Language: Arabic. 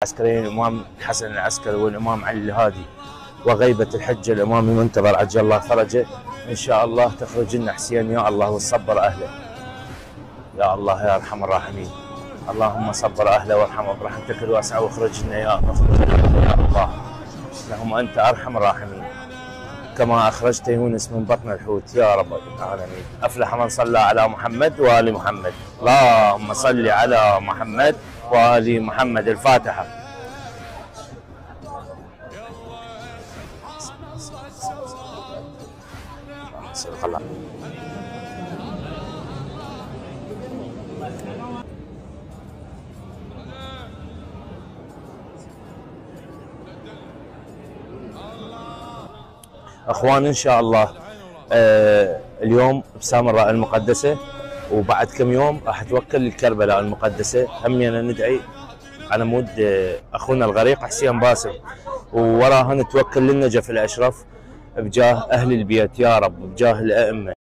العسكريين الامام الحسن العسكري والامام علي الهادي وغيبه الحجه الامام المنتظر عجل الله فرجه. ان شاء الله تخرج لنا حسين يا الله وتصبر اهله يا الله يا ارحم الراحمين. اللهم صبر اهله وارحمه برحمتك الواسعه واخرج لنا يا الله. اللهم انت ارحم الراحمين كما اخرجت يونس من بطن الحوت يا رب العالمين. افلح من صلى على محمد وال محمد. اللهم صل على محمد وآل محمد. الفاتحة. اخوان ان شاء الله اليوم بسامراء المقدسه، وبعد كم يوم راح اتوكل لكربلاء المقدسه. همينا ندعي على مود اخونا الغريق حسين باسم، ووراها نتوكل للنجف الاشرف بجاه اهل البيت يا رب، بجاه الائمه.